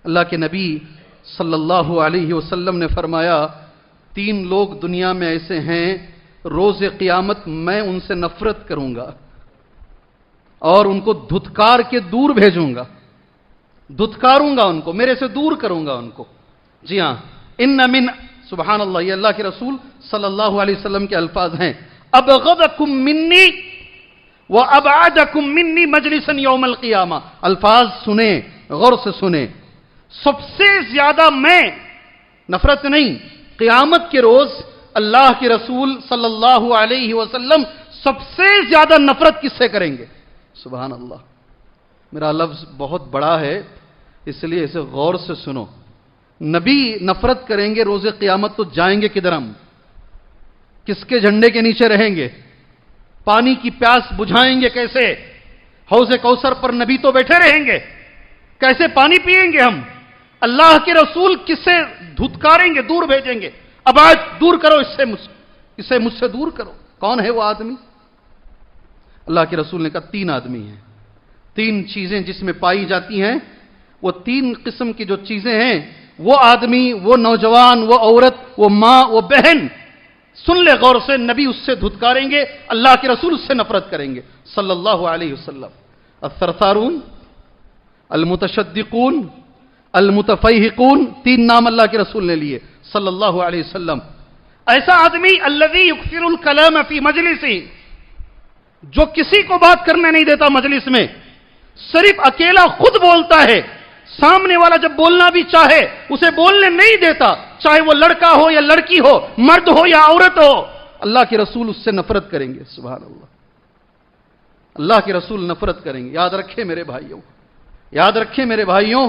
اللہ کے نبی صلی اللہ علیہ وسلم نے فرمایا 3 لوگ دنیا میں ایسے ہیں روز قیامت میں ان سے نفرت کروں گا اور ان کو دھتکار کے دور بھیجوں گا، دھتکاروں گا ان کو، میرے سے دور کروں گا ان کو۔ جی ہاں، ان من، سبحان اللہ، یہ اللہ کے رسول صلی اللہ علیہ وسلم کے الفاظ ہیں، ابغضکم منی وابعدکم منی مجلسا یوم القیامہ۔ الفاظ سنیں، غور سے سنیں، سب سے زیادہ میں، نفرت نہیں، قیامت کے روز اللہ کے رسول صلی اللہ علیہ وسلم سب سے زیادہ نفرت کس سے کریں گے؟ سبحان اللہ۔ میرا لفظ بہت بڑا ہے اس لیے اسے غور سے سنو۔ نبی نفرت کریں گے روز قیامت تو جائیں گے کدھر ہم؟ کس کے جھنڈے کے نیچے رہیں گے؟ پانی کی پیاس بجھائیں گے کیسے؟ حوض کوثر پر نبی تو بیٹھے رہیں گے، کیسے پانی پیئیں گے ہم؟ اللہ کے رسول کس سے دھتکاریں گے، دور بھیجیں گے، اب آج دور کرو اسے مجھ سے دور کرو۔ کون ہے وہ آدمی؟ اللہ کے رسول نے کہا 3 آدمی ہیں، 3 چیزیں جس میں پائی جاتی ہیں، وہ 3 قسم کی جو چیزیں ہیں، وہ آدمی، وہ نوجوان، وہ عورت، وہ ماں، وہ بہن، سن لے غور سے، نبی اس سے دھتکاریں گے، اللہ کے رسول اس سے نفرت کریں گے صلی اللہ علیہ وسلم۔ الثرثارون، المتشدقون، المتفیہقون، 3 نام اللہ کے رسول نے لیے صلی اللہ علیہ وسلم۔ ایسا آدمی الذی یکثر الکلام فی مجلسی، جو کسی کو بات کرنے نہیں دیتا مجلس میں، صرف اکیلا خود بولتا ہے، سامنے والا جب بولنا بھی چاہے اسے بولنے نہیں دیتا، چاہے وہ لڑکا ہو یا لڑکی ہو، مرد ہو یا عورت ہو، اللہ کے رسول اس سے نفرت کریں گے۔ سبحان اللہ، اللہ کے رسول نفرت کریں گے۔ یاد رکھیں میرے بھائیوں، یاد رکھیں میرے بھائیوں،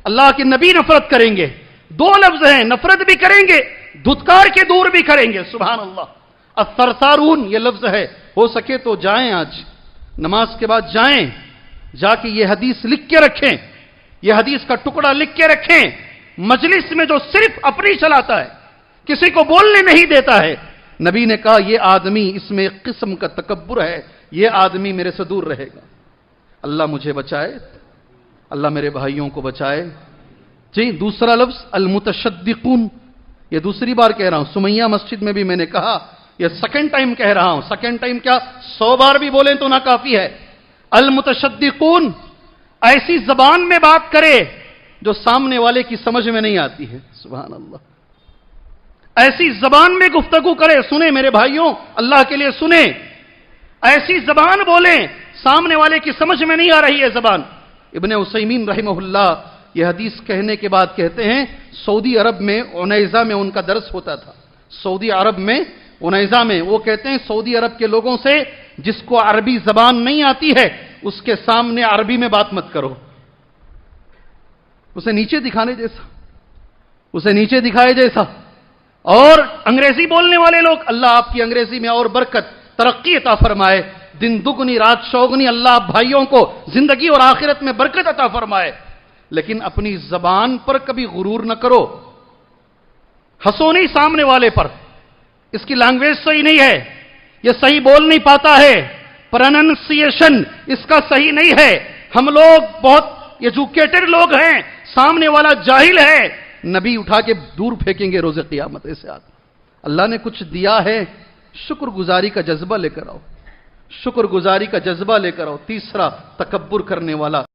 اللہ کے نبی نفرت کریں گے۔ 2 لفظ ہیں، نفرت بھی کریں گے، دھتکار کے دور بھی کریں گے۔ سبحان اللہ۔ الثرثارون یہ لفظ ہے، ہو سکے تو جائیں، آج نماز کے بعد جائیں، جا کے یہ حدیث لکھ کے رکھیں، یہ حدیث کا ٹکڑا لکھ کے رکھیں۔ مجلس میں جو صرف اپنی چلاتا ہے، کسی کو بولنے نہیں دیتا ہے، نبی نے کہا یہ آدمی، اس میں ایک قسم کا تکبر ہے، یہ آدمی میرے سے دور رہے گا۔ اللہ مجھے بچائے، اللہ میرے بھائیوں کو بچائے۔ جی، دوسرا لفظ المتشدقون، یہ دوسری بار کہہ رہا ہوں، سمیہ مسجد میں بھی میں نے کہا، یہ سیکنڈ ٹائم کہہ رہا ہوں۔ سیکنڈ ٹائم کیا، 100 بار بھی بولیں تو نہ کافی ہے۔ المتشدقون، ایسی زبان میں بات کرے جو سامنے والے کی سمجھ میں نہیں آتی ہے۔ سبحان اللہ، ایسی زبان میں گفتگو کرے، سنیں میرے بھائیوں، اللہ کے لیے سنیں، ایسی زبان بولیں سامنے والے کی سمجھ میں نہیں آ رہی ہے زبان۔ ابن عثیمین رحمہ اللہ یہ حدیث کہنے کے بعد کہتے ہیں، سعودی عرب میں عنیزہ میں ان کا درس ہوتا تھا، سعودی عرب میں عنیزہ میں، وہ کہتے ہیں سعودی عرب کے لوگوں سے جس کو عربی زبان نہیں آتی ہے اس کے سامنے عربی میں بات مت کرو، اسے نیچے دکھانے جیسا، اسے نیچے دکھائے جیسا۔ اور انگریزی بولنے والے لوگ، اللہ آپ کی انگریزی میں اور برکت، ترقی عطا فرمائے، دن دگنی رات چوگنی، اللہ آپ بھائیوں کو زندگی اور آخرت میں برکت عطا فرمائے، لیکن اپنی زبان پر کبھی غرور نہ کرو، ہنسو نہیں سامنے والے پر، اس کی لینگویج صحیح نہیں ہے، یہ صحیح بول نہیں پاتا ہے، پروننسیشن اس کا صحیح نہیں ہے، ہم لوگ بہت ایجوکیٹڈ لوگ ہیں، سامنے والا جاہل ہے، نبی اٹھا کے دور پھینکیں گے روز قیامت ایسے آدمی۔ اللہ نے کچھ دیا ہے، شکر گزاری کا جذبہ لے کر آؤ، شکر گزاری کا جذبہ لے کر آؤ۔ تیسرا، تکبر کرنے والا